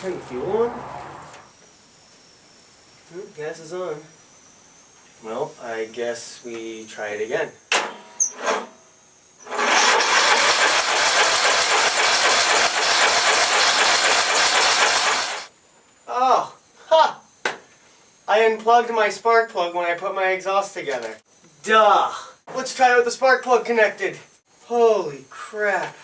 Turn the fuel on. Gas is on. Well, I guess we try it again. Oh, ha! I unplugged my spark plug when I put my exhaust together. Duh! Let's try it with the spark plug connected. Holy crap.